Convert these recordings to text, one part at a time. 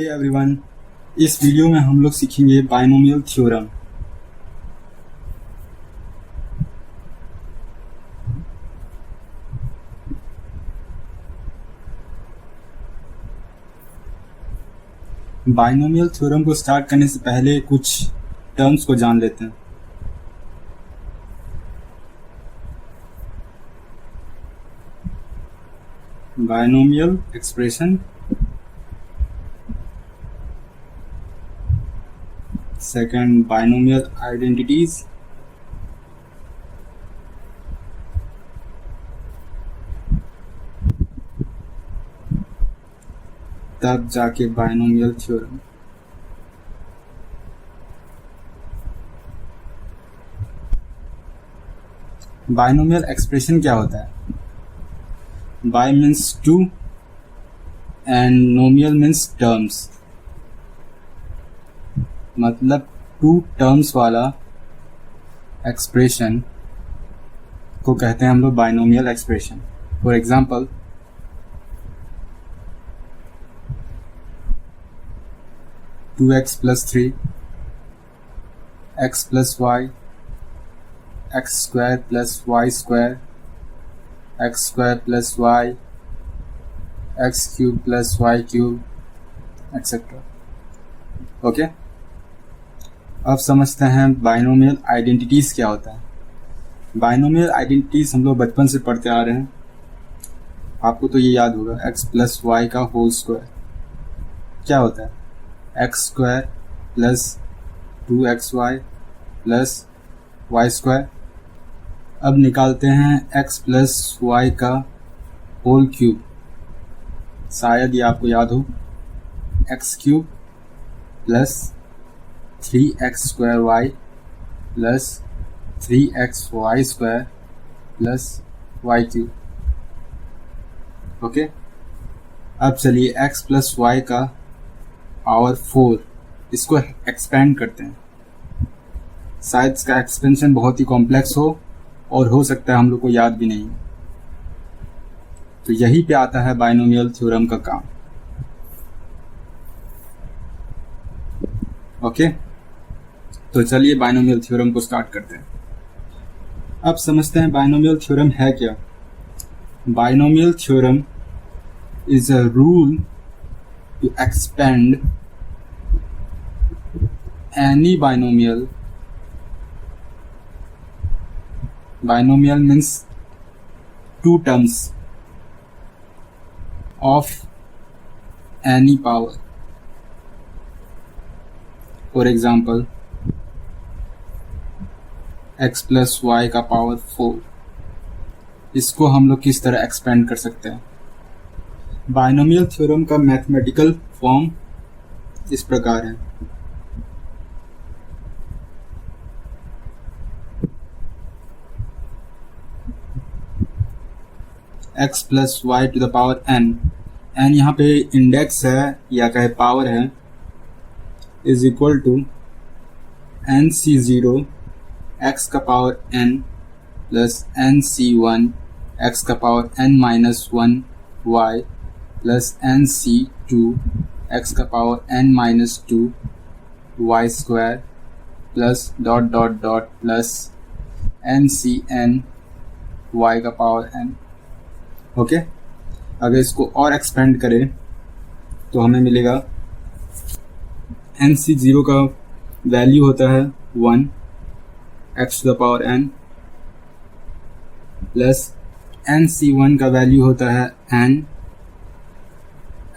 Hey everyone, इस video में हम लोग सीखेंगे बाइनोमियल थ्योरम। बाइनोमियल थ्योरम को स्टार्ट करने से पहले कुछ टर्म्स को जान लेते हैं। Binomial expression, second binomial identities, तब जाके बाइनोमियल थ्योरम। बाइनोमियल एक्सप्रेशन क्या होता है? Bi means two and nomial means terms, मतलब टू टर्म्स वाला एक्सप्रेशन को कहते हैं हम लोग binomial expression. For example, two x plus three, x plus y, x square plus y square, x square plus y, x cube plus y cube, etcetera. Okay, अब समझते हैं बाइनोमियल आइडेंटिटीज क्या होता है। बाइनोमियल आइडेंटिटीज हम लोग बचपन से पढ़ते आ रहे हैं, आपको तो ये याद होगा। एक्स प्लस वाई का होल स्क्वायर क्या होता है? X square plus two x y plus y square. अब निकालते हैं एक्स प्लस वाई का होल क्यूब, शायद ये आपको याद हो। X cube plus three x square y plus three x y square plus y cube. Okay, अब चलिए एक्स प्लस वाई का पावर 4, इसको एक्सपेंड करते हैं। शायद इसका एक्सपेंशन बहुत ही कॉम्प्लेक्स हो और हो सकता है हम लोग को याद भी नहीं। तो यहीं पे आता है बाइनोमियल थ्योरम का काम। ओके, तो चलिए बाइनोमियल थ्योरम को स्टार्ट करते हैं। अब समझते हैं बाइनोमियल थ्योरम है क्या। Binomial theorem is a rule to expand any binomial. Binomial means two terms of any power. For example, x plus y का पावर 4, इसको हम लोग किस तरह एक्सपेंड कर सकते हैं? बाइनोमियल थ्योरम का मैथमेटिकल फॉर्म इस प्रकार है। x plus y to the power n, n यहाँ पे इंडेक्स है या कहे पावर है, is equal to n C zero x का पावर n प्लस एन सी वन एक्स का power n minus one y plus n सी टू एक्स का power n minus two y square plus dot dot dot plus n सी n y का power n। Okay, अगर इसको और expand करें तो हमें मिलेगा एन सी ज़ीरो का वैल्यू होता है 1 x to the power n plus n C one का वैल्यू होता है n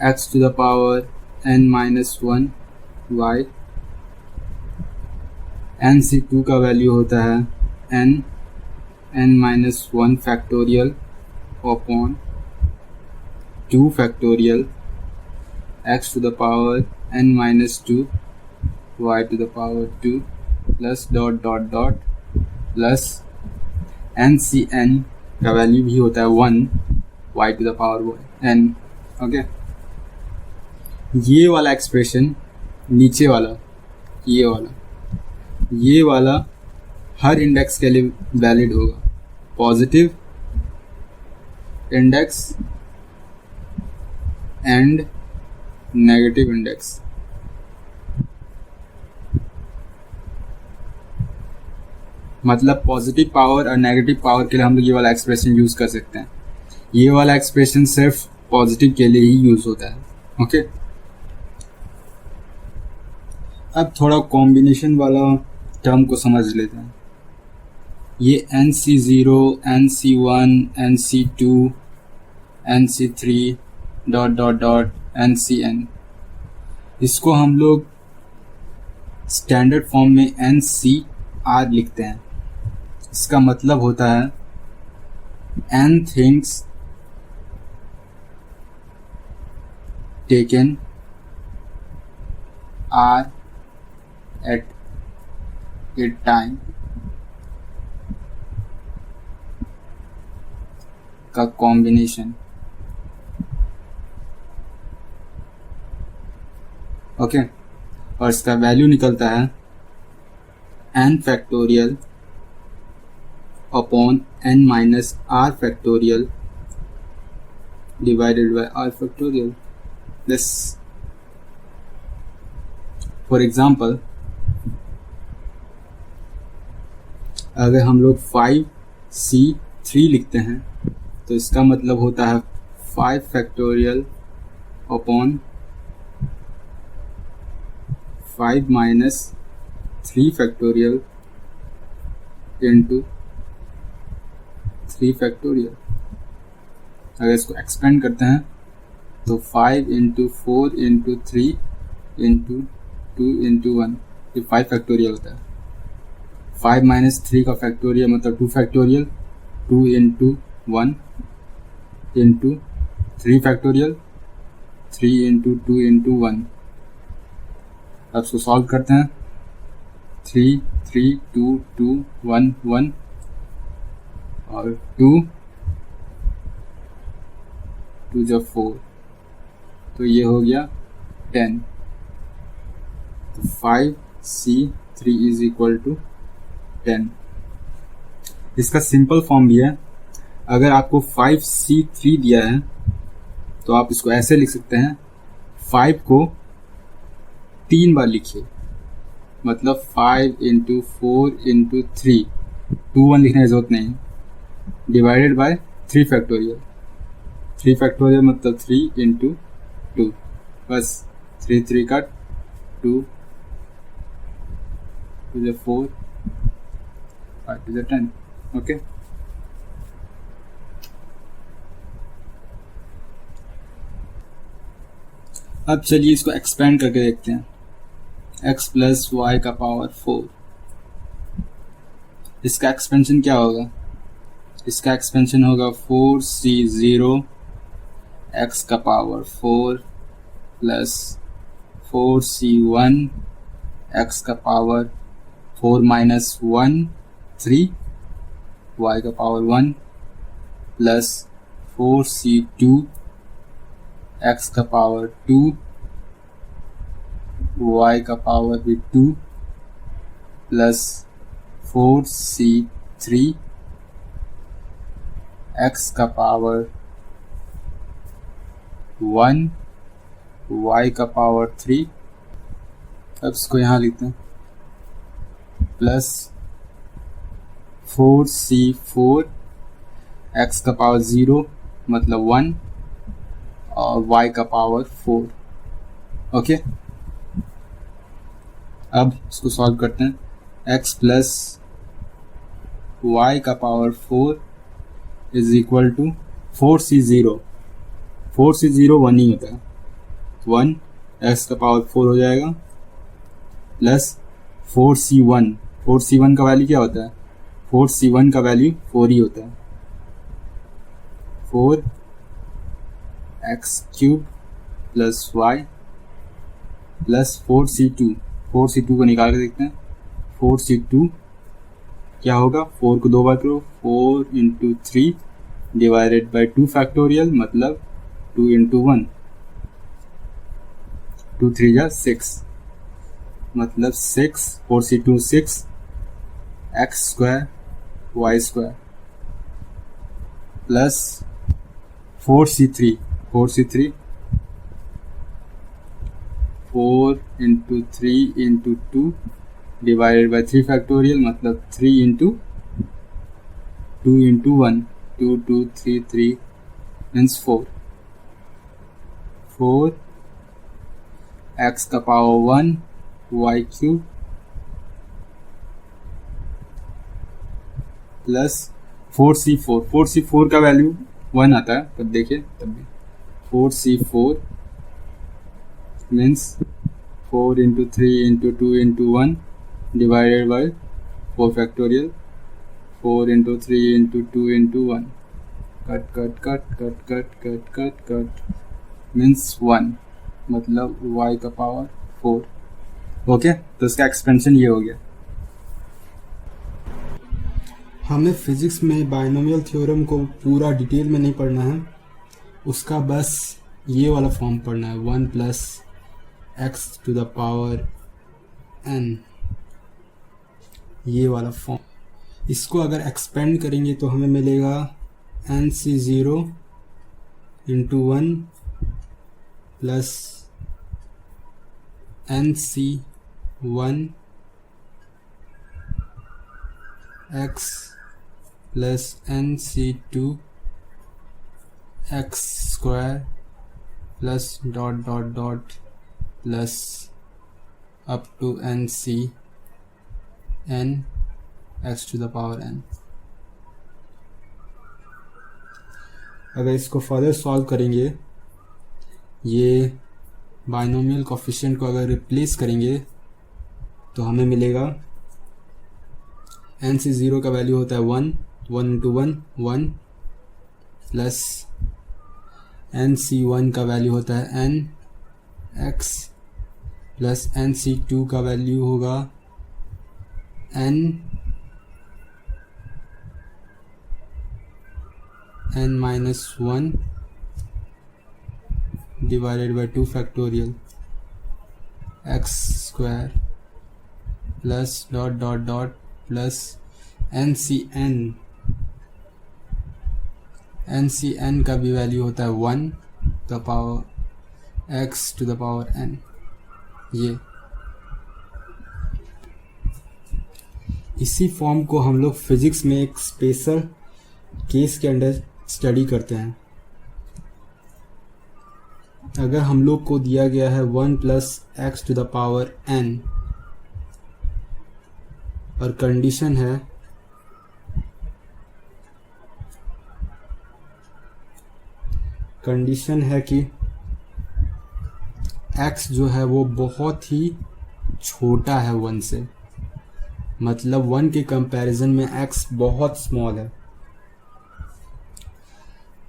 x to the power n minus one y, n C two का वैल्यू होता है n minus one factorial upon 2 factorial x to the power n minus 2 y to the power 2 plus dot dot dot plus n C n का value भी होता है 1 y to the power n। Okay, ये वाला expression, नीचे वाला, ये वाला हर इंडेक्स के लिए वैलिड होगा। Positive index and negative index. मतलब पॉजिटिव पावर और नेगेटिव पावर के लिए हम लोग ये वाला एक्सप्रेशन यूज कर सकते हैं। ये वाला एक्सप्रेशन सिर्फ पॉजिटिव के लिए ही यूज होता है। ओके, अब थोड़ा कॉम्बिनेशन वाला टर्म को समझ लेते हैं। ये NC0, NC1, NC2, NC3 dot dot dot NCN, इसको हम लोग स्टैंडर्ड फॉर्म में NCR लिखते हैं। इसका मतलब होता है n things taken are at a time का कॉम्बिनेशन। ओके, और इसका वैल्यू निकलता है n factorial upon n minus r factorial divided by r factorial. This for example, अगर हम लोग 5C3 लिखते हैं तो इसका मतलब होता है 5 factorial upon 5 minus 3 factorial into 3 factorial. अगर इसको एक्सपेंड करते हैं तो 5 इंटू 4 इंटू 3 इंटू 2 इंटू 1, ये 5 फैक्टोरियल होता है। 5 माइनस 3 का फैक्टोरियल मतलब 2 factorial, 2 into 1 into 3 factorial, 3 into 2 into 1। अब इसको सॉल्व करते हैं। 3 3 2 2 1 1 और 2 2 जब 4, तो ये हो गया 10। तो 5C3 इज इक्वल टू 10। इसका सिंपल फॉर्म भी है। अगर आपको 5C3 दिया है तो आप इसको ऐसे लिख सकते हैं, 5 को 3 बार लिखिए, मतलब 5 इंटू 4 इंटू 3, 2 1 लिखने की जरूरत नहीं, डिवाइडेड बाय 3 फैक्टोरियल। 3 फैक्टोरियल मतलब 3 इंटू 2, बस 3 3 का 2 2 4 5 2 10। ओके, अब चलिए इसको एक्सपेंड करके देखते हैं। x प्लस वाई का पावर 4, इसका एक्सपेंशन क्या होगा? इसका एक्सपेंशन होगा 4C0 x का पावर 4 प्लस 4C1 x का पावर 4 माइनस 1 3 y का पावर 1 प्लस 4C2 x का पावर 2 y का पावर भी 2 प्लस 4C3 x का पावर 1 y का पावर 3। अब इसको यहाँ लिखते हैं, प्लस 4C4 x का पावर 0 मतलब 1 और y का पावर 4। ओके, अब इसको सॉल्व करते हैं। x प्लस y का power 4 is equal to 4C0। 4C0 1 ही होता है, 1 x का पावर 4 हो जाएगा, प्लस 4C1। 4C1 का वैल्यू क्या होता है? 4C1 का वैल्यू 4 ही होता है, 4x³ plus y plus 4C2। 4C2 को निकाल के देखते हैं। 4C2 क्या होगा? 4 को 2 बार करो, 4 इंटू 3 डिवाइडेड बाई 2 फैक्टोरियल मतलब 2 इंटू 1, 2 3 जा 6 मतलब 6, 4C2 6 x² y² plus 4C3 4 into 3 into 2 divided by 3 factorial, मतलब 3 इंटू 2 इंटू 1, 2 2 3 3 मीन्स 4 एक्स का power 1 y cube plus 4c4 का वैल्यू 1 आता है, पर देखिए तब भी 4c4 means 4 into 3 into 2 into 1 divided by 4 factorial, 4 into 3 into 2 into 1, cut cut cut cut cut cut cut cut means 1, मतलब y का पावर 4। ओके, तो इसका एक्सपेंशन ये हो गया। हमें फिजिक्स में बाइनोमियल थ्योरम को पूरा डिटेल में नहीं पढ़ना है, उसका बस ये वाला फॉर्म पढ़ना है, 1 plus x to the power n, ये वाला फॉर्म। इसको अगर एक्सपेंड करेंगे तो हमें मिलेगा nc0 into 1 plus nc1 x plus nc2 x square plus dot dot dot plus up to nc n x to the power n। अगर इसको फर्दर सॉल्व करेंगे, ये बाइनोमियल कोफिशिएंट को अगर रिप्लेस करेंगे तो हमें मिलेगा nc0 का वैल्यू होता है 1 इंटू 1 प्लस nc1 का वैल्यू होता है n x प्लस nc2 का वैल्यू होगा n minus 1 divided by 2 factorial x square plus dot dot dot plus nc n का भी वैल्यू होता है 1 the power x to the power n। ये इसी फॉर्म को हम लोग फिजिक्स में एक स्पेशल केस के अंदर स्टडी करते हैं। अगर हम लोग को दिया गया है 1 plus x to the power n और कंडीशन है कि x जो है वो बहुत ही छोटा है 1 से, मतलब 1 के कंपैरिजन में x बहुत स्मॉल है।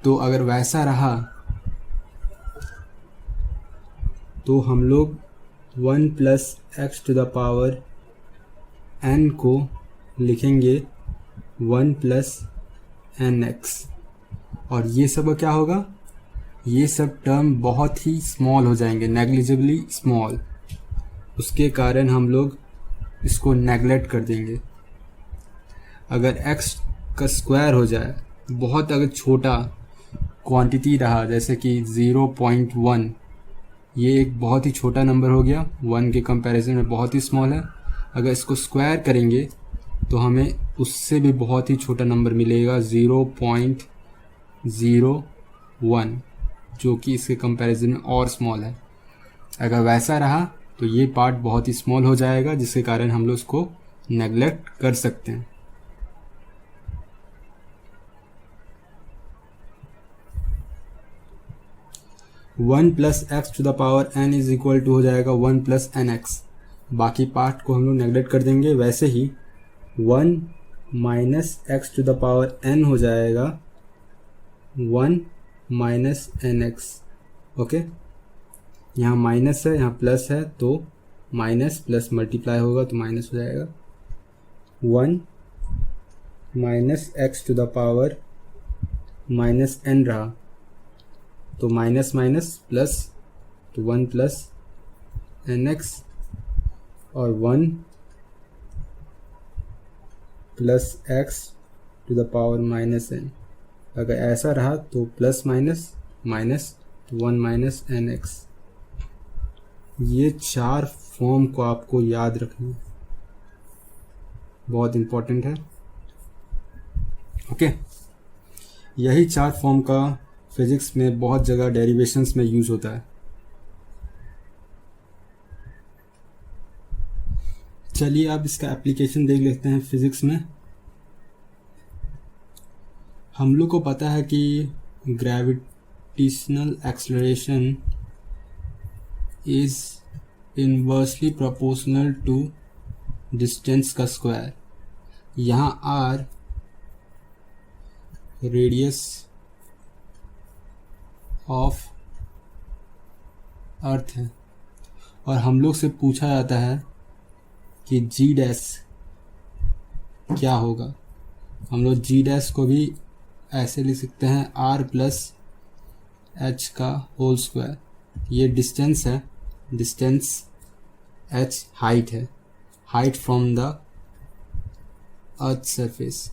तो अगर वैसा रहा तो हम लोग 1 plus x to the power n को लिखेंगे 1 प्लस nx, और ये सब क्या होगा, ये सब टर्म बहुत ही स्मॉल हो जाएंगे, नेग्लिजिबली स्मॉल। उसके कारण हम लोग इसको नेगलेक्ट कर देंगे। अगर x का स्क्वायर हो जाए, बहुत अगर छोटा क्वांटिटी रहा, जैसे कि 0.1, ये एक बहुत ही छोटा नंबर हो गया, 1 के कंपैरिजन में बहुत ही स्मॉल है। अगर इसको स्क्वायर करेंगे तो हमें उससे भी बहुत ही छोटा नंबर मिलेगा 0.01, जो कि इसके कंपैरिजन में और स्मॉल है। अगर वैसा रहा तो ये पार्ट बहुत ही स्मॉल हो जाएगा, जिसके कारण हम लोग उसको नेगलेक्ट कर सकते हैं। One plus x to the power n is equal to हो जाएगा 1 प्लस एन एक्स। बाकी पार्ट को हम लोग नेगलेक्ट कर देंगे। वैसे ही 1 minus x to the power n हो जाएगा 1 माइनस एन एक्स। ओके, यहाँ माइनस है, यहाँ प्लस है, तो माइनस प्लस मल्टीप्लाई होगा तो माइनस हो जाएगा। 1 minus x to the power minus n रहा, तो माइनस माइनस प्लस, तो 1 प्लस एन एक्स, और 1 plus x to the power minus n। अगर ऐसा रहा तो प्लस माइनस माइनस, तो 1 माइनस एन एक्स। ये 4 फॉर्म को आपको याद रखना है, बहुत इम्पोर्टेंट है। ओके, यही 4 फॉर्म का फिजिक्स में बहुत जगह डेरिवेशंस में यूज होता है। चलिए अब इसका एप्लीकेशन देख लेते हैं फिजिक्स में। हम लोग को पता है कि gravitational acceleration is inversely proportional to distance का स्क्वायर। यहाँ r रेडियस ऑफ अर्थ है, और हम लोग से पूछा जाता है कि g डैश क्या होगा। हम लोग g डैश को भी ऐसे लिख सकते हैं r प्लस h का होल स्क्वायर। ये डिस्टेंस है, डिस्टेंस h हाइट है, height from the earth surface.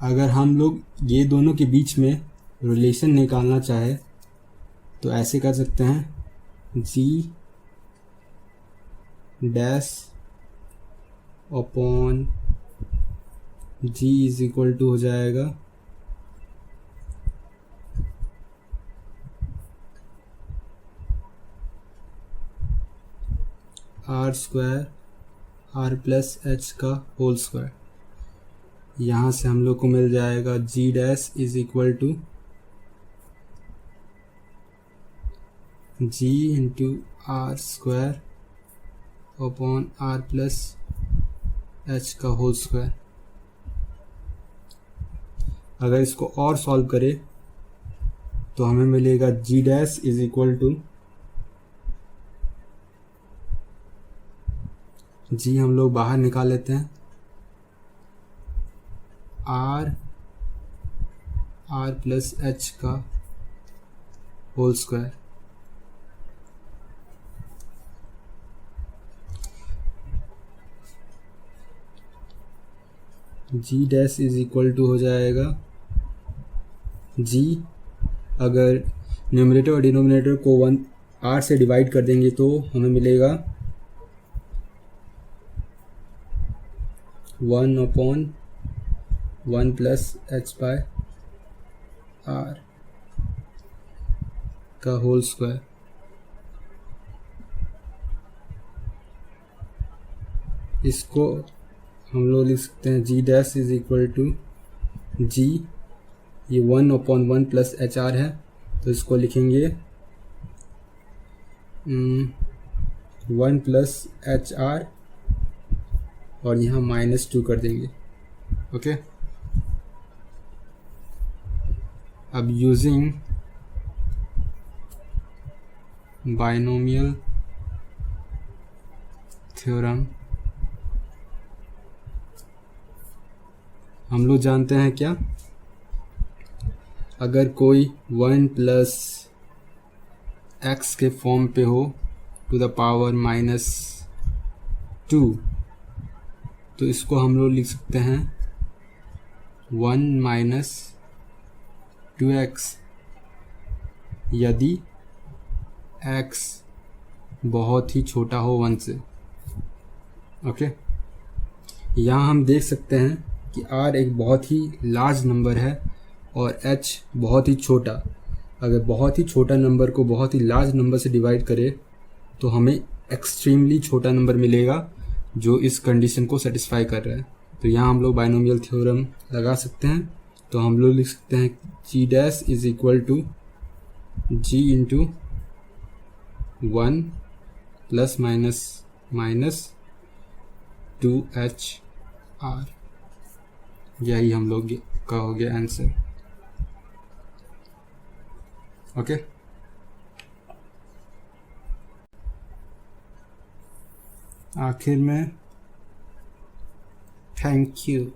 अगर हम लोग ये दोनों के बीच में रिलेशन निकालना चाहे तो ऐसे कर सकते हैं, g dash upon g is equal to हो जाएगा r square r plus h का होल स्क्वायर। यहाँ से हम लोग को मिल जाएगा g dash is equal to g into r square upon r plus h का होल स्क्वायर। अगर इसको और सॉल्व करें तो हमें मिलेगा g dash is equal to g हम लोग बाहर निकाल लेते हैं, r प्लस h का whole square. g dash is equal to हो जाएगा g, अगर न्यूमरेटर और डिनोमिनेटर को 1 r से डिवाइड कर देंगे तो हमें मिलेगा 1 upon 1 plus h by r का होल स्क्वायर। इसको हम लोग लिख सकते हैं g dash is equal to g, ये 1 अपॉन 1 प्लस एच आर है तो इसको लिखेंगे 1 प्लस एच आर और यहाँ -2 कर देंगे। ओके, अब यूजिंग बाइनोमियल थ्योरम हम लोग जानते हैं क्या, अगर कोई 1 प्लस एक्स के फॉर्म पे हो टू द पावर -2 तो इसको हम लोग लिख सकते हैं 1 माइनस 2x यदि x बहुत ही छोटा हो 1 से। ओके, यहाँ हम देख सकते हैं कि r एक बहुत ही लार्ज नंबर है और h बहुत ही छोटा। अगर बहुत ही छोटा नंबर को बहुत ही लार्ज नंबर से डिवाइड करें तो हमें एक्सट्रीमली छोटा नंबर मिलेगा जो इस कंडीशन को सेटिस्फाई कर रहा है। तो यहाँ हम लोग बाइनोमियल थ्योरम लगा सकते हैं। तो हम लोग लिख सकते हैं g dash is equal to g into 1 plus minus minus 2HR। यही हम लोग का हो गया आंसर। ओके, आखिर में थैंक यू।